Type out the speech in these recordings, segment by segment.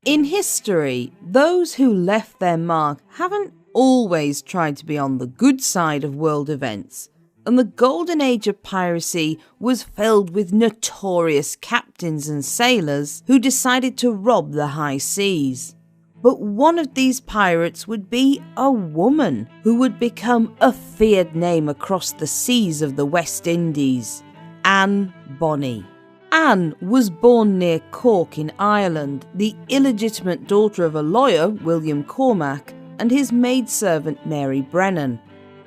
In history, those who left their mark haven't always tried to be on the good side of world events, and the golden age of piracy was filled with notorious captains and sailors who decided to rob the high seas. But one of these pirates would be a woman who would become a feared name across the seas of the West Indies, Anne Bonny. Anne was born near Cork in Ireland, the illegitimate daughter of a lawyer, William Cormac, and his maidservant Mary Brennan.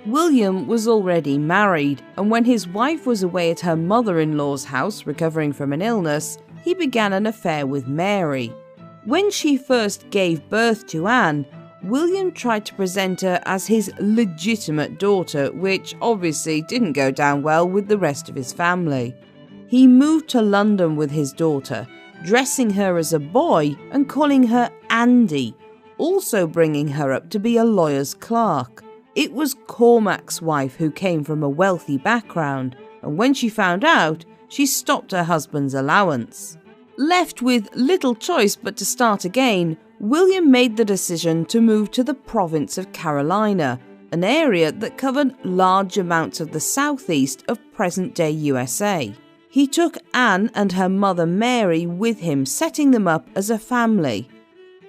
William was already married, and when his wife was away at her mother-in-law's house recovering from an illness, he began an affair with Mary. When she first gave birth to Anne, William tried to present her as his legitimate daughter, which obviously didn't go down well with the rest of his family. He moved to London with his daughter, dressing her as a boy and calling her Andy, also bringing her up to be a lawyer's clerk. It was Cormac's wife who came from a wealthy background, and when she found out, she stopped her husband's allowance. Left with little choice but to start again, William made the decision to move to the province of Carolina, an area that covered large amounts of the southeast of present-day USA. He took Anne and her mother Mary with him, setting them up as a family.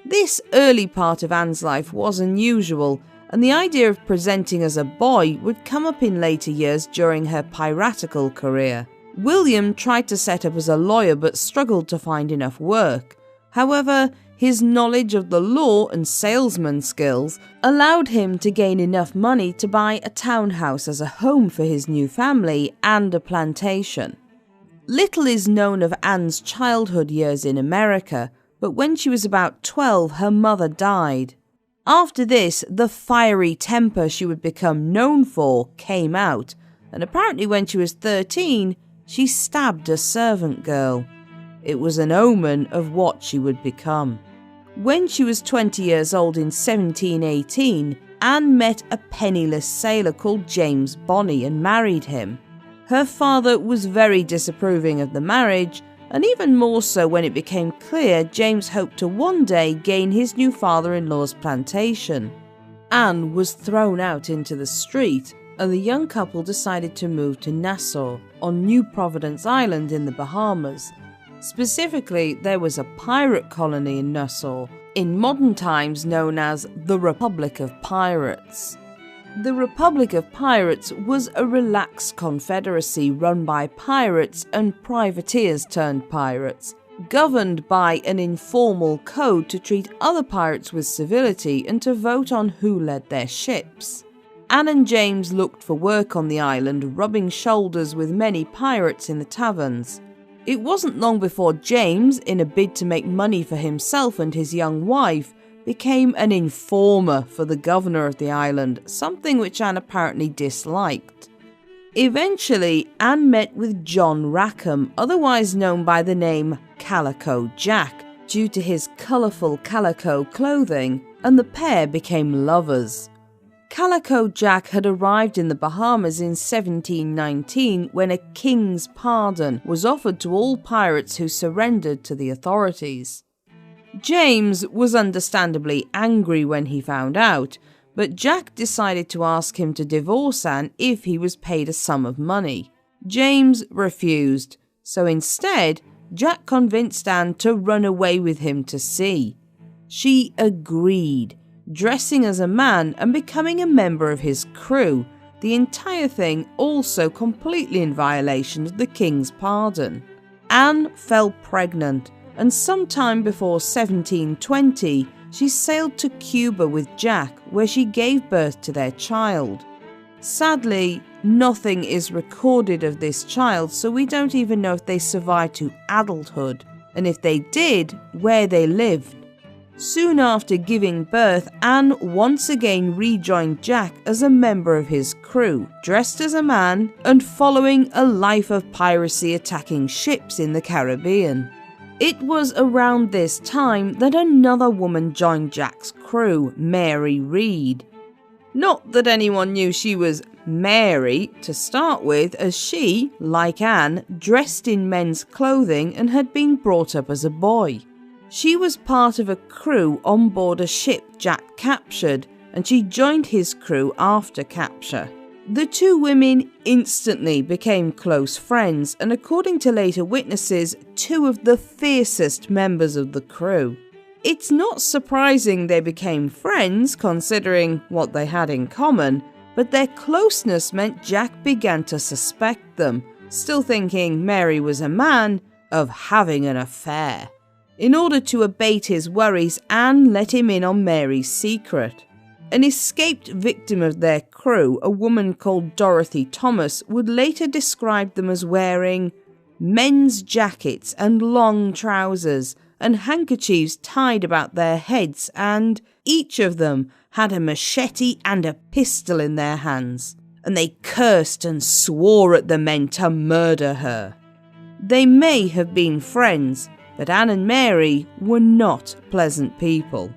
This early part of Anne's life was unusual, and the idea of presenting as a boy would come up in later years during her piratical career. William tried to set up as a lawyer but struggled to find enough work. However, his knowledge of the law and salesman skills allowed him to gain enough money to buy a townhouse as a home for his new family and a plantation. Little is known of Anne's childhood years in America, but when she was about 12, her mother died. After this, the fiery temper she would become known for came out, and apparently when she was 13, she stabbed a servant girl. It was an omen of what she would become. When she was 20 years old in 1718, Anne met a penniless sailor called James Bonny and married him. Her father was very disapproving of the marriage, and even more so when it became clear James hoped to one day gain his new father-in-law's plantation. Anne was thrown out into the street, and the young couple decided to move to Nassau, on New Providence Island in the Bahamas. Specifically, there was a pirate colony in Nassau, in modern times known as the Republic of Pirates. The Republic of Pirates was a relaxed confederacy run by pirates and privateers turned pirates, governed by an informal code to treat other pirates with civility and to vote on who led their ships. Anne and James looked for work on the island, rubbing shoulders with many pirates in the taverns. It wasn't long before James, in a bid to make money for himself and his young wife, became an informer for the governor of the island, something which Anne apparently disliked. Eventually, Anne met with John Rackham, otherwise known by the name Calico Jack, due to his colourful calico clothing, and the pair became lovers. Calico Jack had arrived in the Bahamas in 1719 when a king's pardon was offered to all pirates who surrendered to the authorities. James was understandably angry when he found out, but Jack decided to ask him to divorce Anne if he was paid a sum of money. James refused, so instead, Jack convinced Anne to run away with him to sea. She agreed, dressing as a man and becoming a member of his crew, the entire thing also completely in violation of the king's pardon. Anne fell pregnant, and sometime before 1720, she sailed to Cuba with Jack, where she gave birth to their child. Sadly, nothing is recorded of this child, so we don't even know if they survived to adulthood, and if they did, where they lived. Soon after giving birth, Anne once again rejoined Jack as a member of his crew, dressed as a man and following a life of piracy, attacking ships in the Caribbean. It was around this time that another woman joined Jack's crew, Mary Read. Not that anyone knew she was Mary to start with, as she, like Anne, dressed in men's clothing and had been brought up as a boy. She was part of a crew on board a ship Jack captured, and she joined his crew after capture. The two women instantly became close friends, and according to later witnesses, two of the fiercest members of the crew. It's not surprising they became friends considering what they had in common, but their closeness meant Jack began to suspect them, still thinking Mary was a man, of having an affair. In order to abate his worries, Anne let him in on Mary's secret. An escaped victim of their crew, a woman called Dorothy Thomas, would later describe them as wearing men's jackets and long trousers and handkerchiefs tied about their heads, and each of them had a machete and a pistol in their hands, and they cursed and swore at the men to murder her. They may have been friends, but Anne and Mary were not pleasant people.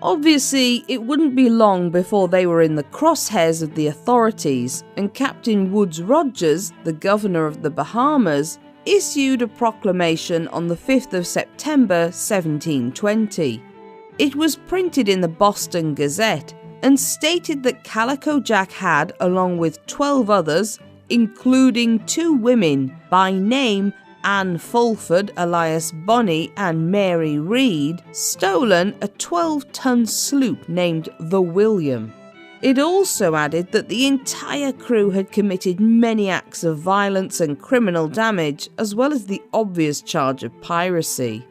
Obviously, it wouldn't be long before they were in the crosshairs of the authorities, and Captain Woodes Rogers, the governor of the Bahamas, issued a proclamation on the 5th of September 1720. It was printed in the Boston Gazette and stated that Calico Jack had, along with 12 others, including 2 women, by name Anne Fulford, alias Bonnie, and Mary Reed, stolen a 12-ton sloop named the William. It also added that the entire crew had committed many acts of violence and criminal damage, as well as the obvious charge of piracy.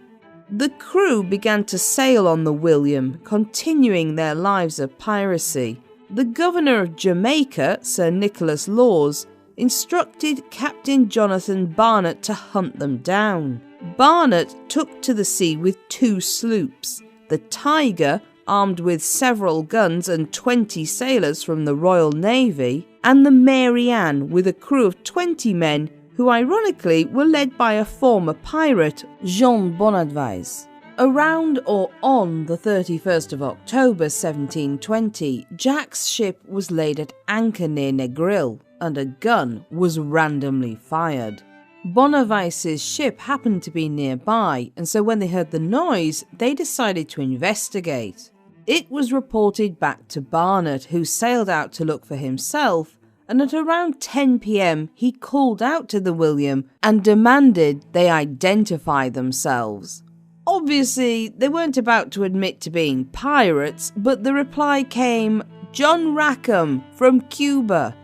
The crew began to sail on the William, continuing their lives of piracy. The governor of Jamaica, Sir Nicholas Laws, instructed Captain Jonathan Barnett to hunt them down. Barnett took to the sea with 2 sloops, the Tiger, armed with several guns and 20 sailors from the Royal Navy, and the Mary Ann, with a crew of 20 men who ironically were led by a former pirate, Jean Bonadvise. Around or on the 31st of October 1720, Jack's ship was laid at anchor near Negril, and a gun was randomly fired. Bonavice's ship happened to be nearby, and so when they heard the noise, they decided to investigate. It was reported back to Barnett, who sailed out to look for himself, and at around 10 p.m. he called out to the William and demanded they identify themselves. Obviously, they weren't about to admit to being pirates, but the reply came, "John Rackham from Cuba."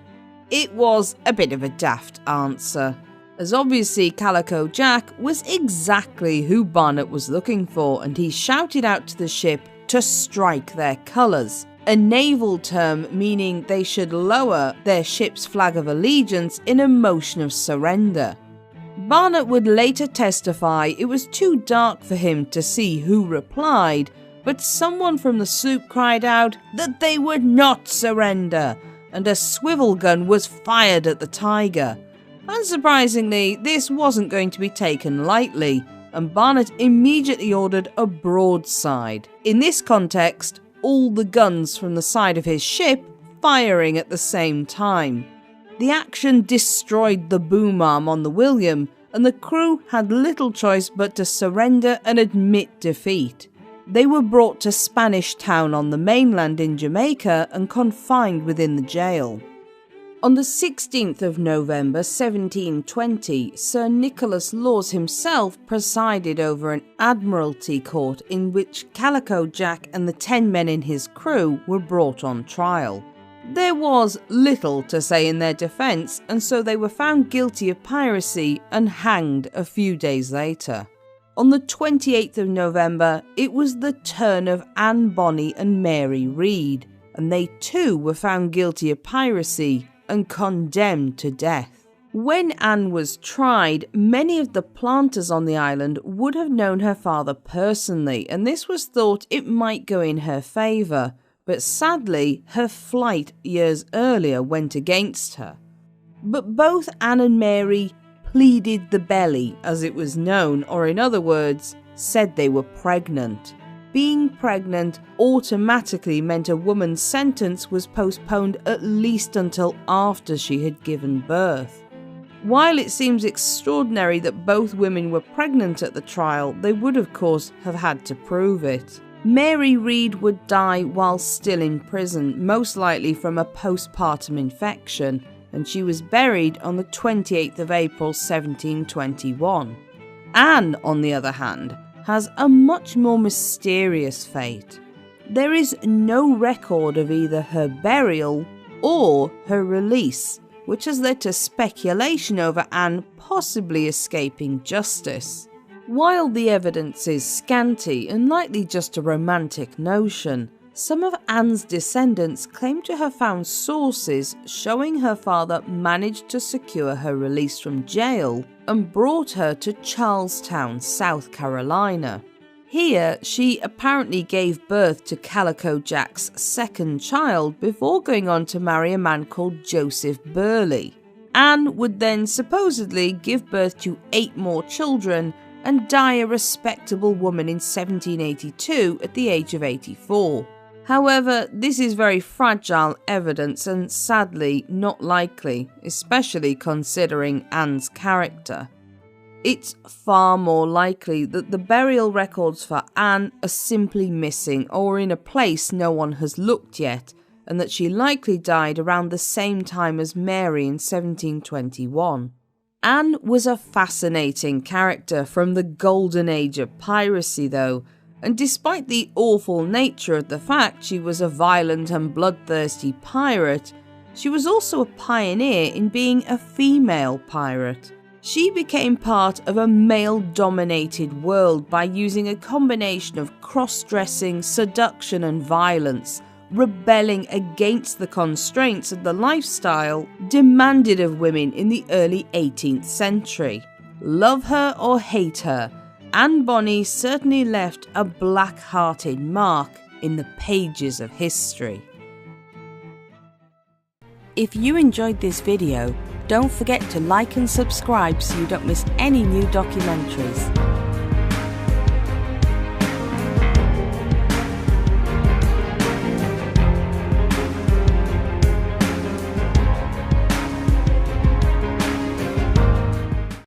It was a bit of a daft answer, as obviously Calico Jack was exactly who Barnett was looking for, and he shouted out to the ship to strike their colours, a naval term meaning they should lower their ship's flag of allegiance in a motion of surrender. Barnett would later testify it was too dark for him to see who replied, but someone from the sloop cried out that they would not surrender, and a swivel gun was fired at the Tiger. Unsurprisingly, this wasn't going to be taken lightly, and Barnett immediately ordered a broadside. In this context, all the guns from the side of his ship firing at the same time. The action destroyed the boom arm on the William, and the crew had little choice but to surrender and admit defeat. They were brought to Spanish Town on the mainland in Jamaica and confined within the jail. On the 16th of November 1720, Sir Nicholas Laws himself presided over an Admiralty court in which Calico Jack and the 10 men in his crew were brought on trial. There was little to say in their defence, and so they were found guilty of piracy and hanged a few days later. On the 28th of November, it was the turn of Anne Bonny and Mary Reed, and they too were found guilty of piracy and condemned to death. When Anne was tried, many of the planters on the island would have known her father personally, and this was thought it might go in her favour, but sadly her flight years earlier went against her. But both Anne and Mary pleaded the belly, as it was known, or in other words, said they were pregnant. Being pregnant automatically meant a woman's sentence was postponed at least until after she had given birth. While it seems extraordinary that both women were pregnant at the trial, they would of course have had to prove it. Mary Read would die while still in prison, most likely from a postpartum infection, and she was buried on the 28th of April 1721. Anne, on the other hand, has a much more mysterious fate. There is no record of either her burial or her release, which has led to speculation over Anne possibly escaping justice. While the evidence is scanty and likely just a romantic notion, some of Anne's descendants claim to have found sources showing her father managed to secure her release from jail and brought her to Charlestown, South Carolina. Here, she apparently gave birth to Calico Jack's second child before going on to marry a man called Joseph Burley. Anne would then supposedly give birth to 8 more children and die a respectable woman in 1782 at the age of 84. However, this is very fragile evidence and sadly not likely, especially considering Anne's character. It's far more likely that the burial records for Anne are simply missing or in a place no one has looked yet, and that she likely died around the same time as Mary in 1721. Anne was a fascinating character from the golden age of piracy though, and despite the awful nature of the fact she was a violent and bloodthirsty pirate, she was also a pioneer in being a female pirate. She became part of a male-dominated world by using a combination of cross-dressing, seduction and violence, rebelling against the constraints of the lifestyle demanded of women in the early 18th century. Love her or hate her, Anne Bonny certainly left a black-hearted mark in the pages of history. If you enjoyed this video, don't forget to like and subscribe so you don't miss any new documentaries.